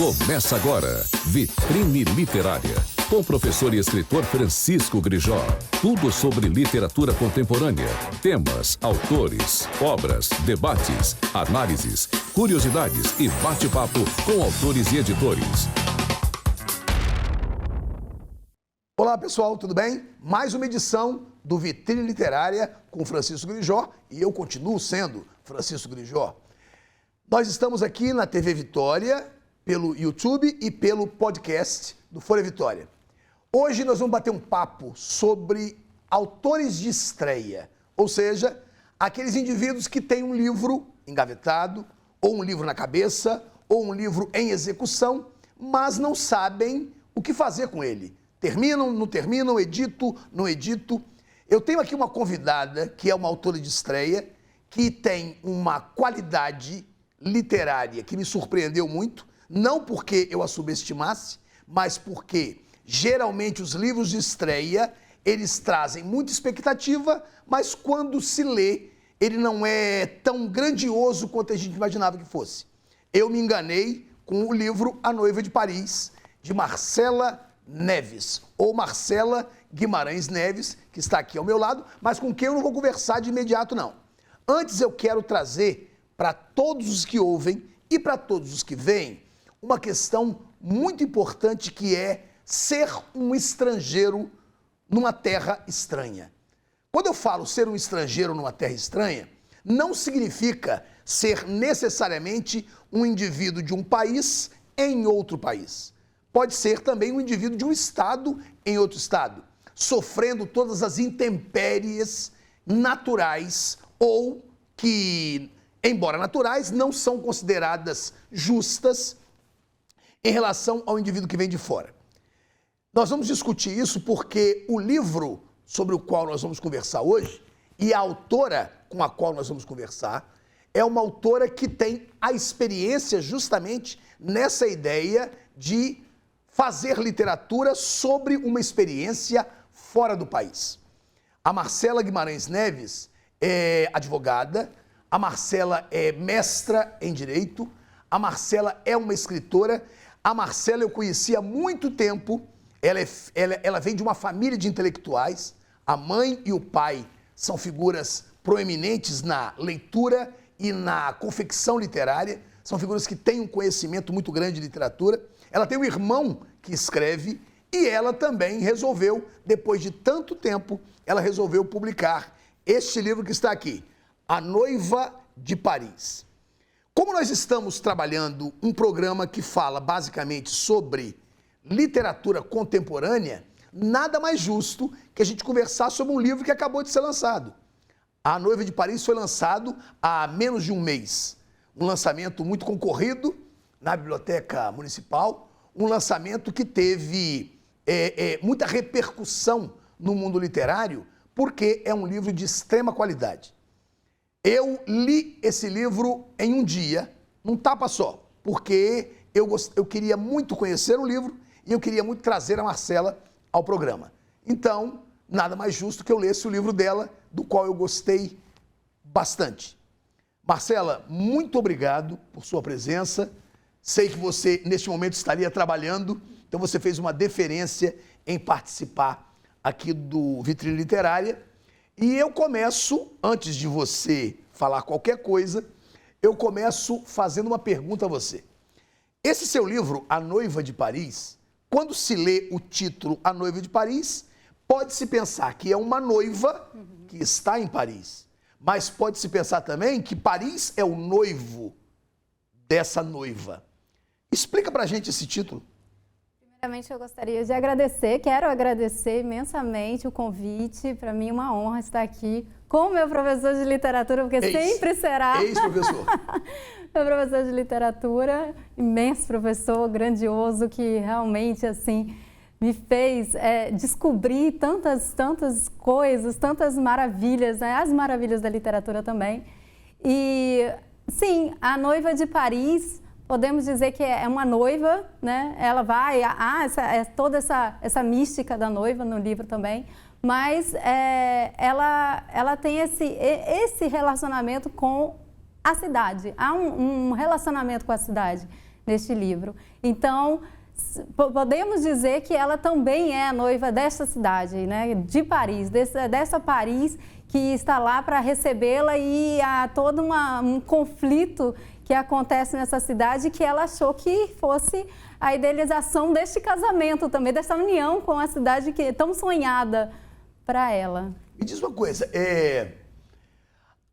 Começa agora, Vitrine Literária, com o professor e escritor Francisco Grijó. Tudo sobre literatura contemporânea, temas, autores, obras, debates, análises, curiosidades e bate-papo com autores e editores. Olá pessoal, tudo bem? Mais uma edição do Vitrine Literária com Francisco Grijó e eu continuo sendo Francisco Grijó. Nós estamos aqui na TV Vitória, pelo YouTube e pelo podcast do Folha Vitória. Hoje nós vamos bater um papo sobre autores de estreia, ou seja, aqueles indivíduos que têm um livro engavetado, ou um livro na cabeça, ou um livro em execução, mas não sabem o que fazer com ele. Terminam, não terminam, edito, não edito. Eu tenho aqui uma convidada que é uma autora de estreia, que tem uma qualidade literária que me surpreendeu muito, não porque eu a subestimasse, mas porque geralmente os livros de estreia, eles trazem muita expectativa, mas quando se lê, ele não é tão grandioso quanto a gente imaginava que fosse. Eu me enganei com o livro A Noiva de Paris, de Marcela Neves, ou Marcela Guimarães Neves, que está aqui ao meu lado, mas com quem eu não vou conversar de imediato, não. Antes eu quero trazer para todos os que ouvem e para todos os que veem uma questão muito importante que é ser um estrangeiro numa terra estranha. Quando eu falo ser um estrangeiro numa terra estranha, não significa ser necessariamente um indivíduo de um país em outro país. Pode ser também um indivíduo de um estado em outro estado, sofrendo todas as intempéries naturais ou que, embora naturais, não são consideradas justas em relação ao indivíduo que vem de fora. Nós vamos discutir isso porque o livro sobre o qual nós vamos conversar hoje e a autora com a qual nós vamos conversar é uma autora que tem a experiência justamente nessa ideia de fazer literatura sobre uma experiência fora do país. A Marcela Guimarães Neves é advogada, a Marcela é mestra em Direito, a Marcela é uma escritora, a Marcela eu conheci há muito tempo, ela vem de uma família de intelectuais, a mãe e o pai são figuras proeminentes na leitura e na confecção literária, são figuras que têm um conhecimento muito grande de literatura. Ela tem um irmão que escreve e ela também resolveu, depois de tanto tempo, ela resolveu publicar este livro que está aqui, A Noiva de Paris. Como nós estamos trabalhando um programa que fala basicamente sobre literatura contemporânea, nada mais justo que a gente conversar sobre um livro que acabou de ser lançado. A Noiva de Paris foi lançado há menos de um mês. Um lançamento muito concorrido na Biblioteca Municipal, um lançamento que teve muita repercussão no mundo literário, porque é um livro de extrema qualidade. Eu li esse livro em um dia, num tapa só, porque eu queria muito conhecer o livro e eu queria muito trazer a Marcela ao programa. Então, nada mais justo que eu lesse o livro dela, do qual eu gostei bastante. Marcela, muito obrigado por sua presença. Sei que você, neste momento, estaria trabalhando, então você fez uma deferência em participar aqui do Vitrine Literária. E eu começo, antes de você falar qualquer coisa, eu começo fazendo uma pergunta a você. Esse seu livro, A Noiva de Paris, quando se lê o título A Noiva de Paris, pode-se pensar que é uma noiva que está em Paris. Mas pode-se pensar também que Paris é o noivo dessa noiva. Explica pra gente esse título. Primeiramente, eu gostaria de agradecer, quero agradecer imensamente o convite. Para mim é uma honra estar aqui com o meu professor de literatura, porque sempre será. Ex-professor. Meu professor de literatura, imenso professor, grandioso, que realmente, assim, me fez descobrir tantas coisas, tantas maravilhas, né? As maravilhas da literatura também. E, sim, A Noiva de Paris, podemos dizer que é uma noiva, né? Ela vai, toda essa mística da noiva no livro também, mas ela tem esse relacionamento com a cidade, há um relacionamento com a cidade neste livro. Então, podemos dizer que ela também é a noiva desta cidade, né, de Paris, dessa Paris que está lá para recebê-la, e há todo um conflito que acontece nessa cidade, que ela achou que fosse a idealização deste casamento também, dessa união com a cidade que é tão sonhada para ela. Me diz uma coisa,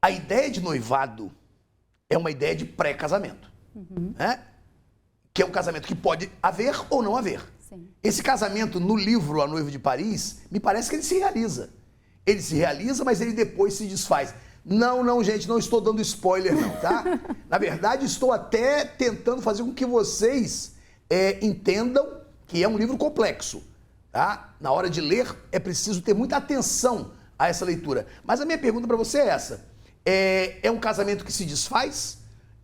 a ideia de noivado é uma ideia de pré-casamento, né? Que é um casamento que pode haver ou não haver. Sim. Esse casamento no livro A Noiva de Paris, me parece que ele se realiza. Ele se realiza, mas ele depois se desfaz. Não, gente, não estou dando spoiler não, tá? Na verdade, estou até tentando fazer com que vocês entendam que é um livro complexo, tá? Na hora de ler, é preciso ter muita atenção a essa leitura. Mas a minha pergunta para você é essa. É um casamento que se desfaz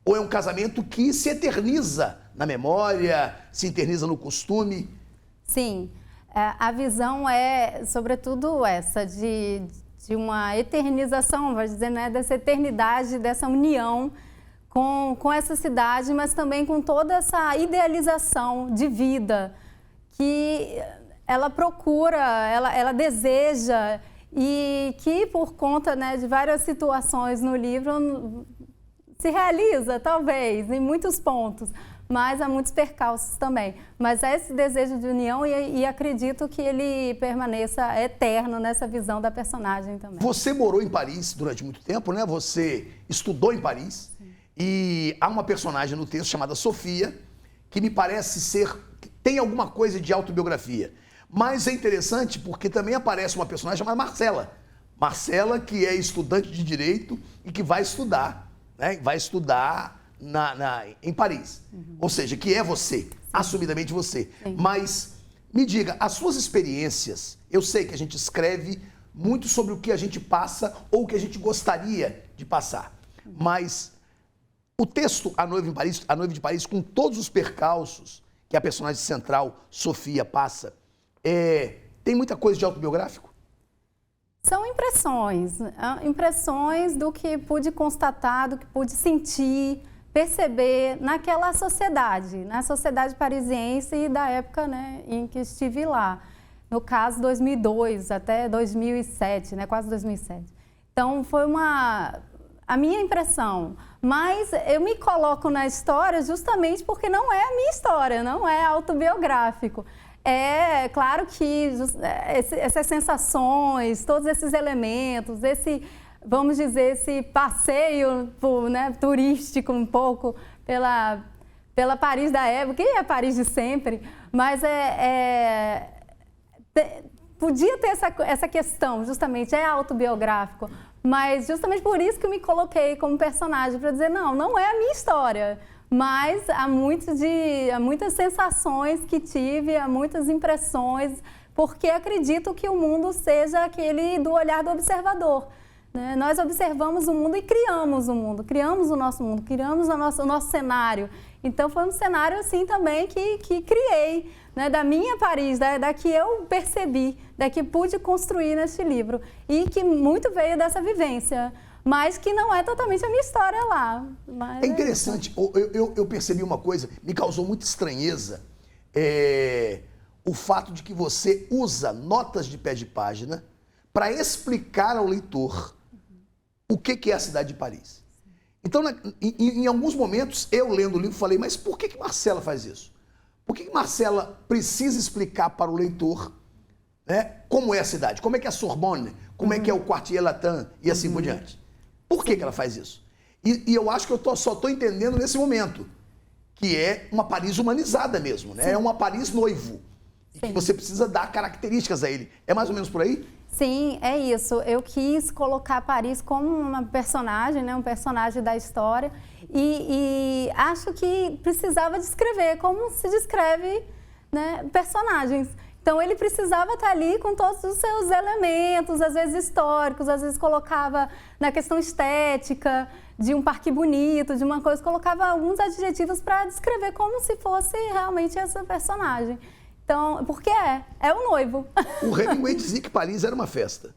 ou é um casamento que se eterniza na memória, se eterniza no costume? Sim, a visão é, sobretudo, essa de uma eternização, vai dizer, né, dessa eternidade, dessa união com essa cidade, mas também com toda essa idealização de vida que ela procura, ela deseja, e que por conta, né, de várias situações no livro se realiza, talvez, em muitos pontos, mas há muitos percalços também. Mas é esse desejo de união, e acredito que ele permaneça eterno nessa visão da personagem também. Você morou em Paris durante muito tempo, né? Você estudou em Paris. Sim. E há uma personagem no texto chamada Sofia, que me parece tem alguma coisa de autobiografia. Mas é interessante porque também aparece uma personagem chamada Marcela. Marcela, que é estudante de Direito e que vai estudar, né? Vai estudar em Paris. Ou seja, que é você, sim, assumidamente você. Sim. Mas me diga, as suas experiências, eu sei que a gente escreve muito sobre o que a gente passa ou o que a gente gostaria de passar. Mas o texto A Noiva de Paris, com todos os percalços que a personagem central, Sofia, passa, tem muita coisa de autobiográfico? São impressões do que pude constatar, do que pude sentir, perceber naquela sociedade, na sociedade parisiense e da época, né, em que estive lá. No caso, 2002 até 2007, né, quase 2007. Então, foi a minha impressão. Mas eu me coloco na história justamente porque não é a minha história, não é autobiográfico. É claro que essas sensações, todos esses elementos, vamos dizer, esse passeio, né, turístico um pouco pela Paris da época, que é Paris de sempre, mas podia ter essa questão, justamente, é autobiográfico, mas justamente por isso que eu me coloquei como personagem, para dizer, não é a minha história. Mas há muitas sensações que tive, há muitas impressões, porque acredito que o mundo seja aquele do olhar do observador, né? Nós observamos o mundo e criamos o mundo, criamos o nosso mundo, criamos o nosso cenário. Então foi um cenário assim também que criei, né, da minha Paris, da que eu percebi, da que pude construir neste livro, e que muito veio dessa vivência. Mas que não é totalmente a minha história lá. Mas é interessante, eu percebi uma coisa, me causou muita estranheza, o fato de que você usa notas de pé de página para explicar ao leitor o que é a cidade de Paris. Então, em alguns momentos, eu lendo o livro, falei, mas por que Marcela faz isso? Por que Marcela precisa explicar para o leitor, né, como é a cidade, como é que é a Sorbonne, como é que é o Quartier Latin e assim por diante? Por que ela faz isso? E eu acho que eu só estou entendendo nesse momento, que é uma Paris humanizada mesmo, né? Sim. É uma Paris noivo. E que você precisa dar características a ele. É mais ou menos por aí? Sim, é isso. Eu quis colocar Paris como uma personagem, né? Um personagem da história. E acho que precisava descrever como se descreve, né, personagens. Então, ele precisava estar ali com todos os seus elementos, às vezes históricos, às vezes colocava na questão estética, de um parque bonito, de uma coisa, colocava alguns adjetivos para descrever como se fosse realmente essa personagem. Então, porque é o noivo. O Hemingway dizia que Paris era uma festa.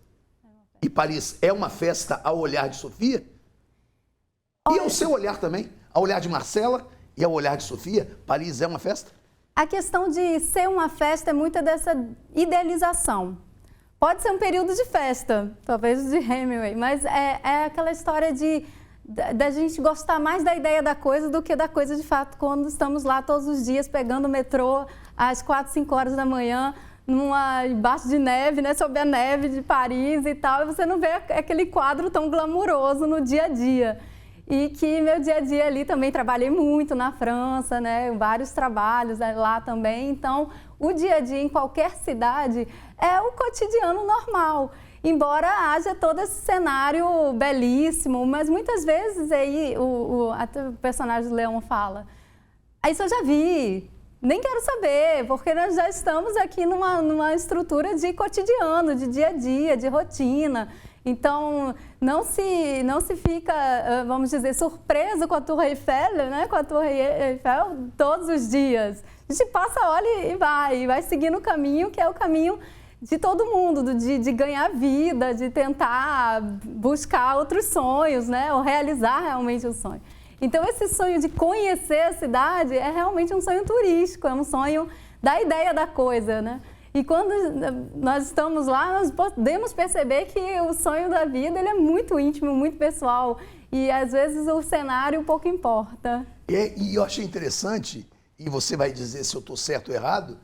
E Paris é uma festa ao olhar de Sofia? Olha, e ao seu olhar também, ao olhar de Marcela e ao olhar de Sofia, Paris é uma festa? A questão de ser uma festa é muito dessa idealização. Pode ser um período de festa, talvez de Hemingway, mas é aquela história da gente gostar mais da ideia da coisa do que da coisa de fato, quando estamos lá todos os dias pegando o metrô às 4, 5 horas da manhã, embaixo de neve, né, sob a neve de Paris e tal, e você não vê aquele quadro tão glamuroso no dia a dia. E que meu dia a dia ali também trabalhei muito na França, né, vários trabalhos lá também, então o dia a dia em qualquer cidade é o cotidiano normal, embora haja todo esse cenário belíssimo, mas muitas vezes aí até o personagem do Leão fala, isso eu já vi, nem quero saber, porque nós já estamos aqui numa estrutura de cotidiano, de dia a dia, de rotina. Então, não se fica, vamos dizer, surpreso com a Torre Eiffel, né? Com a Torre Eiffel todos os dias. A gente passa, olha e vai seguindo o caminho que é o caminho de todo mundo, de ganhar vida, de tentar buscar outros sonhos, né? Ou realizar realmente o sonho. Então, esse sonho de conhecer a cidade é realmente um sonho turístico, é um sonho da ideia da coisa, né? E quando nós estamos lá, nós podemos perceber que o sonho da vida ele é muito íntimo, muito pessoal. E às vezes o cenário pouco importa. E eu achei interessante, e você vai dizer se eu estou certo ou errado,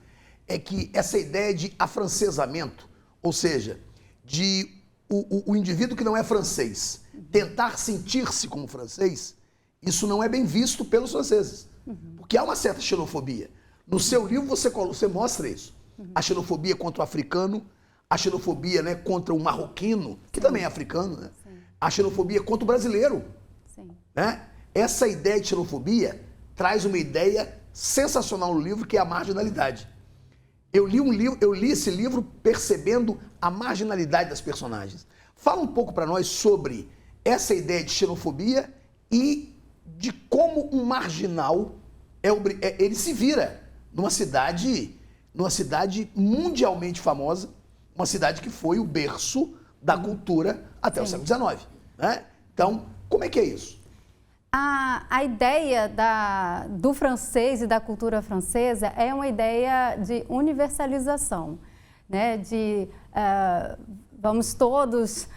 é que essa ideia de afrancesamento, ou seja, de o indivíduo que não é francês tentar sentir-se como francês, isso não é bem visto pelos franceses. Porque há uma certa xenofobia. No seu livro você mostra isso. A xenofobia contra o africano, a xenofobia, né, contra o marroquino, que também é africano, né? A xenofobia contra o brasileiro. Né? Essa ideia de xenofobia traz uma ideia sensacional no livro, que é a marginalidade. Eu li esse livro percebendo a marginalidade das personagens. Fala um pouco para nós sobre essa ideia de xenofobia e de como um marginal ele se vira numa cidade mundialmente famosa, uma cidade que foi o berço da cultura até o século XIX. Né? Então, como é que é isso? A ideia do francês e da cultura francesa é uma ideia de universalização, né? Vamos todos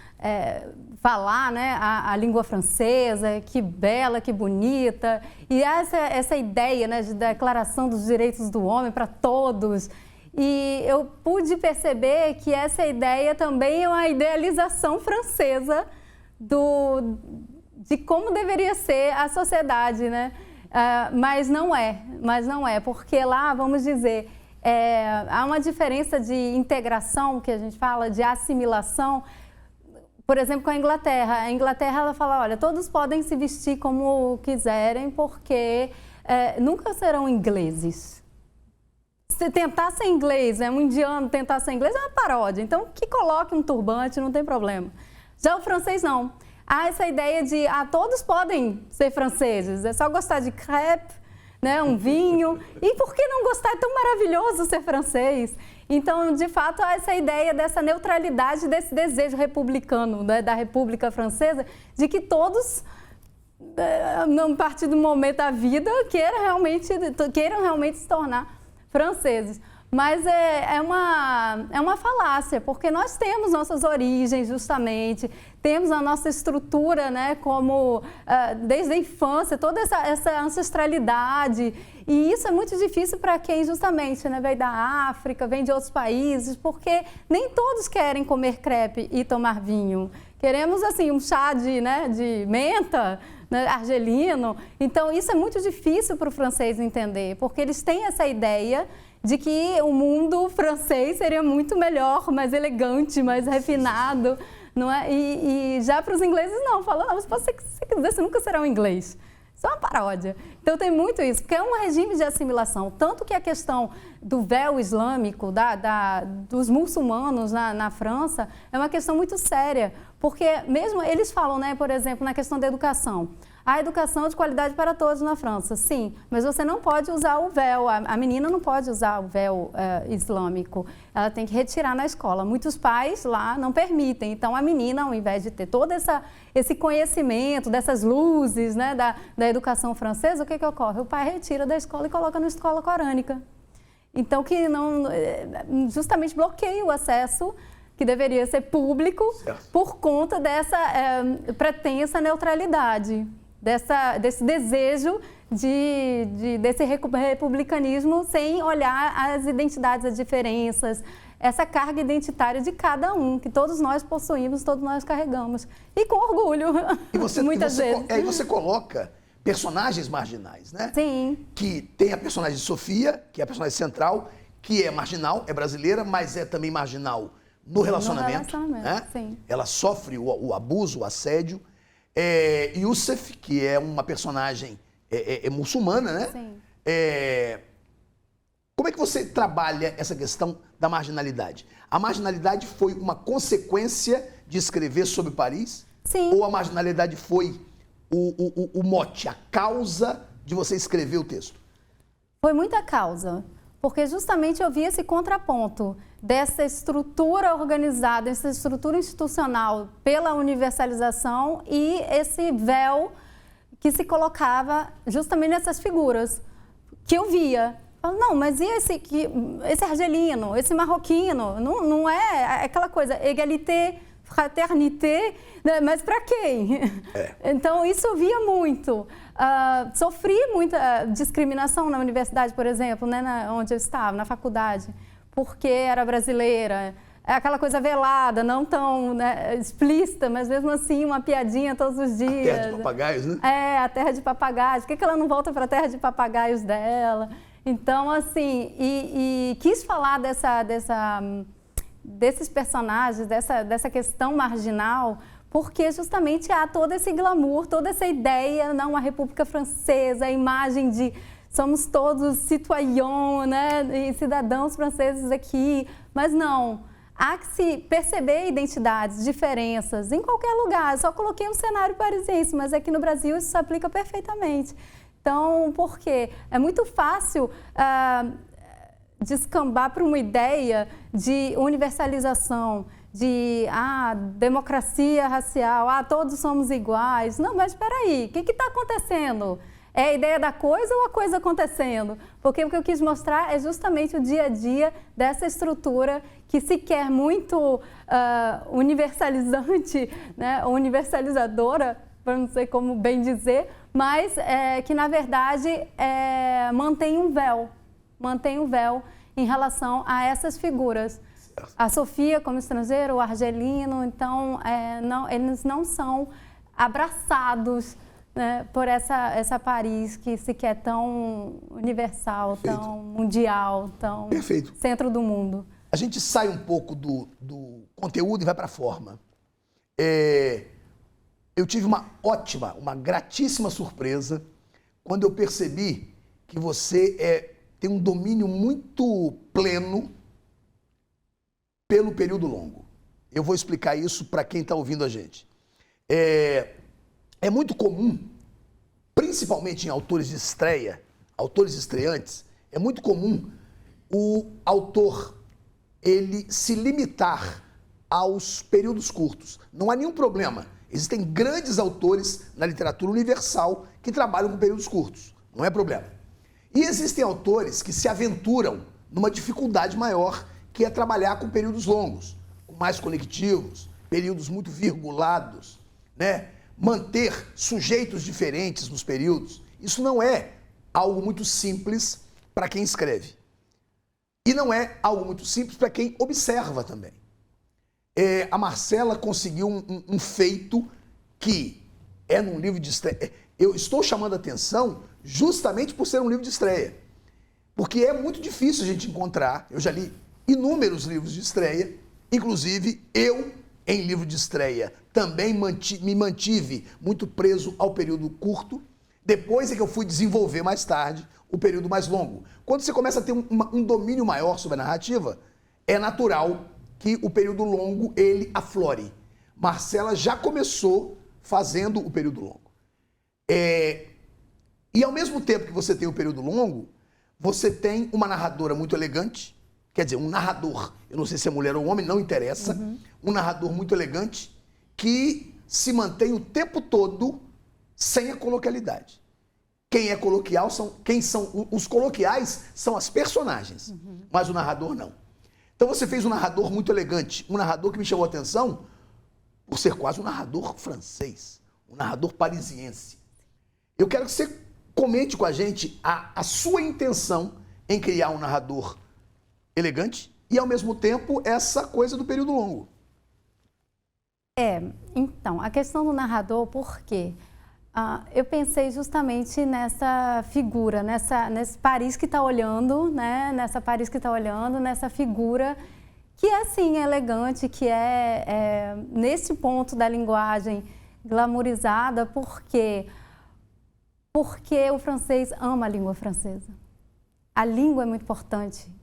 falar, né, a língua francesa, que bela, que bonita, e essa ideia, né, de declaração dos direitos do homem para todos. E eu pude perceber que essa ideia também é uma idealização francesa de como deveria ser a sociedade, né? Mas não é, porque lá, vamos dizer, há uma diferença de integração, que a gente fala, de assimilação. Por exemplo, com a Inglaterra. A Inglaterra, ela fala, olha, todos podem se vestir como quiserem, porque nunca serão ingleses. Se tentar ser inglês, um indiano tentar ser inglês, é uma paródia. Então, que coloque um turbante, não tem problema. Já o francês, não. Há essa ideia de, todos podem ser franceses, é só gostar de crêpe, né, um vinho. E por que não gostar? É tão maravilhoso ser francês. Então, de fato, há essa ideia dessa neutralidade, desse desejo republicano, né, da República Francesa, de que todos, a partir do momento da vida, queiram realmente se tornar franceses. Mas é uma falácia, porque nós temos nossas origens, justamente, temos a nossa estrutura, né, como desde a infância, toda essa ancestralidade. E isso é muito difícil para quem, justamente, né, vem da África, vem de outros países, porque nem todos querem comer crepe e tomar vinho. Queremos, assim, um chá de menta, né, argelino. Então, isso é muito difícil para o francês entender, porque eles têm essa ideia de que o mundo francês seria muito melhor, mais elegante, mais refinado, não é? E já para os ingleses não, falam, não, se você quiser, você nunca será um inglês. Isso é uma paródia. Então tem muito isso, porque é um regime de assimilação. Tanto que a questão do véu islâmico, dos muçulmanos na França, é uma questão muito séria, porque mesmo eles falam, né, por exemplo, na questão da educação, há educação de qualidade para todos na França, sim, mas você não pode usar o véu, a menina não pode usar o véu islâmico, ela tem que retirar na escola. Muitos pais lá não permitem, então a menina, ao invés de ter todo esse conhecimento dessas luzes, né, da educação francesa, o que ocorre? O pai retira da escola e coloca na escola corânica. Então, que não, justamente bloqueia o acesso que deveria ser público, certo, por conta dessa pretensa neutralidade, desse desejo desse republicanismo sem olhar as identidades, as diferenças, essa carga identitária de cada um, que todos nós possuímos, todos nós carregamos. E com orgulho, muitas vezes. Aí você coloca personagens marginais, né? Sim. Que tem a personagem Sofia, que é a personagem central, que é marginal, é brasileira, mas é também marginal no relacionamento, né? Sim. Ela sofre o abuso, o assédio. Youssef, que é uma personagem muçulmana, né? Sim. Como é que você trabalha essa questão da marginalidade? A marginalidade foi uma consequência de escrever sobre Paris? Sim. Ou a marginalidade foi o mote, a causa de você escrever o texto? Foi muita causa, porque justamente eu vi esse contraponto dessa estrutura organizada, essa estrutura institucional pela universalização e esse véu que se colocava justamente nessas figuras que eu via. Não, mas e esse argelino, esse marroquino? Não é aquela coisa, égalité, fraternité, né? Mas para quem? Então, isso eu via muito. Sofri muita discriminação na universidade, por exemplo, né, onde eu estava, na faculdade, porque era brasileira. É aquela coisa velada, não tão, né, explícita, mas mesmo assim uma piadinha todos os dias. A terra de papagaios, né? A terra de papagaios. Por que ela não volta para a terra de papagaios dela? Então, assim, e quis falar desses personagens, dessa questão marginal, porque justamente há todo esse glamour, toda essa ideia, não, a República Francesa, a imagem de somos todos citoyens, né, e cidadãos franceses aqui, mas não, há que se perceber identidades, diferenças, em qualquer lugar. Só coloquei um cenário parisiense, mas aqui no Brasil isso se aplica perfeitamente. Então, por quê? É muito fácil descambar para uma ideia de universalização, de democracia racial, todos somos iguais. Não, mas espera aí, o que está acontecendo? É a ideia da coisa ou a coisa acontecendo? Porque o que eu quis mostrar é justamente o dia a dia dessa estrutura que se quer muito universalizante, né? Universalizadora, para não sei como bem dizer, mas que na verdade mantém um véu em relação a essas figuras. A Sofia como estrangeira, o argelino, então eles não são abraçados, né, por essa Paris que se quer tão universal, Perfeito. Tão mundial, tão Perfeito. Centro do mundo. A gente sai um pouco do conteúdo e vai para a forma. Eu tive uma gratíssima surpresa quando eu percebi que você tem um domínio muito pleno pelo período longo. Eu vou explicar isso para quem está ouvindo a gente. É muito comum, principalmente em autores de estreia, autores estreantes, é muito comum o autor ele se limitar aos períodos curtos. Não há nenhum problema. Existem grandes autores na literatura universal que trabalham com períodos curtos. Não é problema. E existem autores que se aventuram numa dificuldade maior, que é trabalhar com períodos longos, com mais conectivos, períodos muito virgulados, né? Manter sujeitos diferentes nos períodos. Isso não é algo muito simples para quem escreve. E não é algo muito simples para quem observa também. A Marcela conseguiu um feito que é num livro de estreia. Eu estou chamando a atenção justamente por ser um livro de estreia. Porque é muito difícil a gente encontrar. Eu já li inúmeros livros de estreia, inclusive eu, em livro de estreia, também me mantive muito preso ao período curto. Depois é que eu fui desenvolver mais tarde o período mais longo. Quando você começa a ter um domínio maior sobre a narrativa, é natural que o período longo ele aflore. Marcela já começou fazendo o período longo. E ao mesmo tempo que você tem um período longo, você tem uma narradora muito elegante, quer dizer, um narrador, eu não sei se é mulher ou homem, não interessa, um narrador muito elegante que se mantém o tempo todo sem a coloquialidade. Quem é coloquial os coloquiais são as personagens, mas o narrador não. Então você fez um narrador muito elegante, um narrador que me chamou a atenção por ser quase um narrador francês, um narrador parisiense. Eu quero que você comente com a gente a sua intenção em criar um narrador elegante e, ao mesmo tempo, essa coisa do período longo. Então, a questão do narrador, por quê? Eu pensei justamente nessa figura, nesse Paris que está olhando, né? Nessa Paris que está olhando, nessa figura que é, assim, elegante, que é nesse ponto da linguagem glamourizada, porque o francês ama a língua francesa. A língua é muito importante.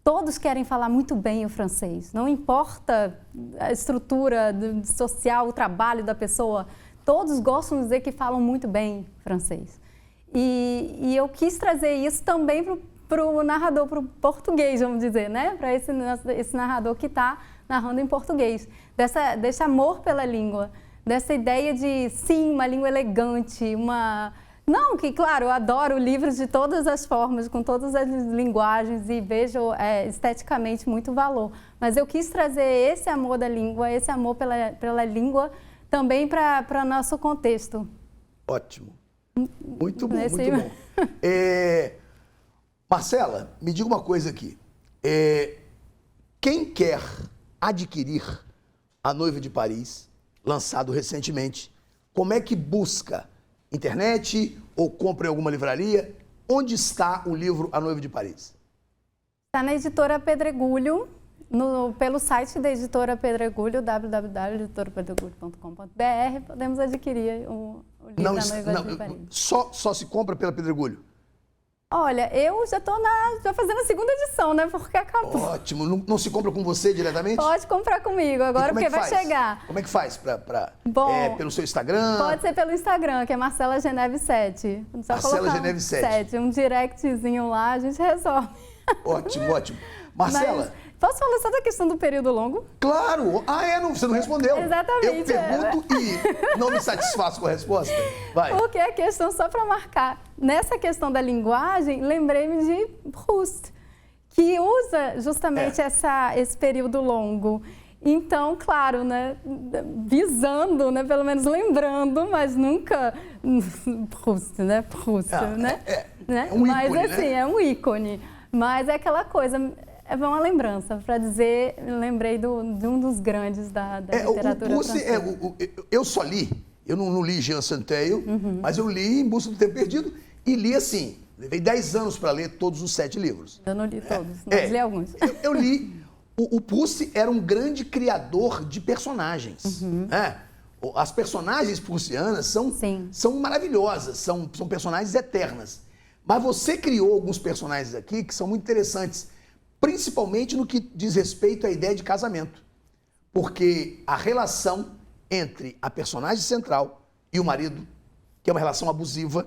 Todos querem falar muito bem o francês. Não importa a estrutura social, o trabalho da pessoa, todos gostam de dizer que falam muito bem francês. E eu quis trazer isso também para o narrador, para o português, vamos dizer, né? Para esse narrador que está narrando em português. Desse amor pela língua, dessa ideia de, sim, uma língua elegante, Não, que claro, eu adoro livros de todas as formas, com todas as linguagens e vejo esteticamente muito valor. Mas eu quis trazer esse amor da língua, esse amor pela língua também para nosso contexto. Ótimo. Muito bom, muito bom. Marcela, me diga uma coisa aqui. Quem quer adquirir A Noiva de Paris, lançado recentemente, como é que busca? Internet ou compra em alguma livraria? Onde está o livro A Noiva de Paris? Está na editora Pedregulho, pelo site da editora Pedregulho, www.editorapedregulho.com.br. Podemos adquirir o livro A Noiva de Paris. Só se compra pela Pedregulho? Olha, eu já estou fazendo a segunda edição, né? Porque acabou. Ótimo. Não se compra com você diretamente? Pode comprar comigo agora, porque vai chegar. Como é que faz? Pelo seu Instagram? Pode ser pelo Instagram, que é Marcela Geneve 7. Marcela Geneve 7. Um directzinho lá, a gente resolve. Ótimo, ótimo. Marcela... Posso falar só da questão do período longo? Claro! Você não respondeu. Exatamente. Eu pergunto e não me satisfaço com a resposta. Vai. Porque a questão, só para marcar, nessa questão da linguagem, lembrei-me de Proust, que usa justamente esse período longo. Então, claro, né, visando, né, pelo menos lembrando, mas nunca Proust, né? Proust, né? É um ícone, mas assim, é um ícone. Mas é aquela coisa... É uma lembrança, para dizer, lembrei de um dos grandes da literatura francesa. Eu só li, eu não li Jean Saint-Teil, mas eu li Em Busca do Tempo Perdido e li assim, levei 10 anos para ler todos os 7 livros. Eu não li todos, mas li alguns. Eu li, o Proust era um grande criador de personagens. As personagens proustianas são maravilhosas, são personagens eternas. Mas você criou alguns personagens aqui que são muito interessantes, principalmente no que diz respeito à ideia de casamento. Porque a relação entre a personagem central e o marido, que é uma relação abusiva,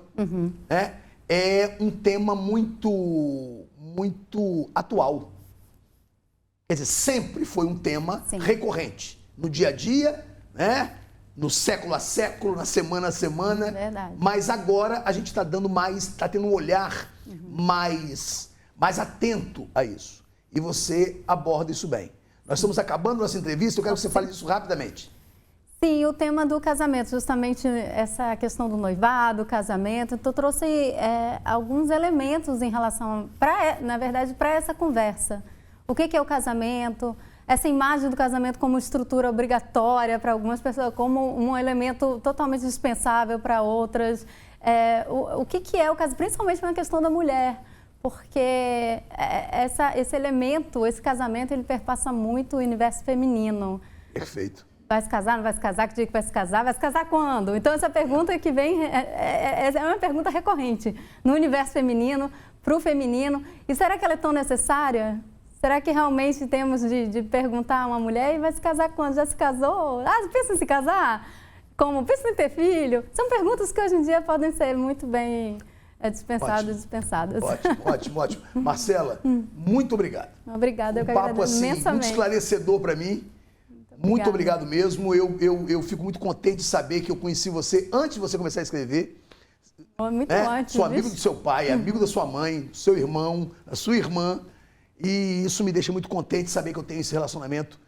é um tema muito atual. Quer dizer, sempre foi um tema recorrente. No dia a dia, no século a século, na semana a semana. Verdade. Mas agora a gente está tendo um olhar mais atento a isso. E você aborda isso bem. Nós estamos acabando nossa entrevista, eu quero que você fale isso rapidamente. Sim, o tema do casamento, justamente essa questão do noivado, casamento. Então, eu trouxe alguns elementos em relação, na verdade, para essa conversa. O que é o casamento? Essa imagem do casamento como estrutura obrigatória para algumas pessoas, como um elemento totalmente dispensável para outras. O que é o casamento, principalmente na questão da mulher. Porque esse elemento, esse casamento, ele perpassa muito o universo feminino. Perfeito. Vai se casar, não vai se casar? Que dia que vai se casar? Vai se casar quando? Então, essa pergunta que vem é uma pergunta recorrente no universo feminino, para o feminino. E será que ela é tão necessária? Será que realmente temos de perguntar a uma mulher e vai se casar quando? Já se casou? Pensa em se casar? como pensa em ter filho? São perguntas que hoje em dia podem ser muito bem dispensadas. Ótimo. Marcela, muito obrigado. Obrigada, eu que papo agradeço assim, imensamente. muito esclarecedor para mim. Muito obrigado mesmo. Eu fico muito contente de saber que eu conheci você antes de você começar a escrever. Muito antes. Sou amigo do seu pai, amigo da sua mãe, do seu irmão, da sua irmã. E isso me deixa muito contente de saber que eu tenho esse relacionamento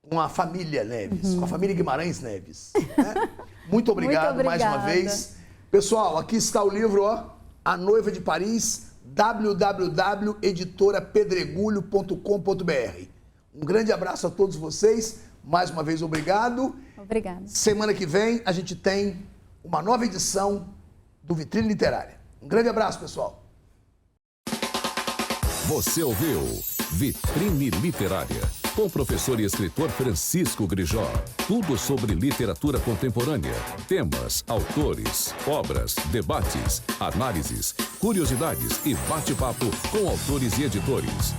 com a família Neves, com a família Guimarães Neves. Né? Muito obrigado mais uma vez. Pessoal, aqui está o livro, ó, A Noiva de Paris, www.editorapedregulho.com.br. Um grande abraço a todos vocês. Mais uma vez, obrigado. Obrigada. Semana que vem a gente tem uma nova edição do Vitrine Literária. Um grande abraço, pessoal. Você ouviu Vitrine Literária, com o professor e escritor Francisco Grijó. Tudo sobre literatura contemporânea, temas, autores, obras, debates, análises, curiosidades e bate-papo com autores e editores.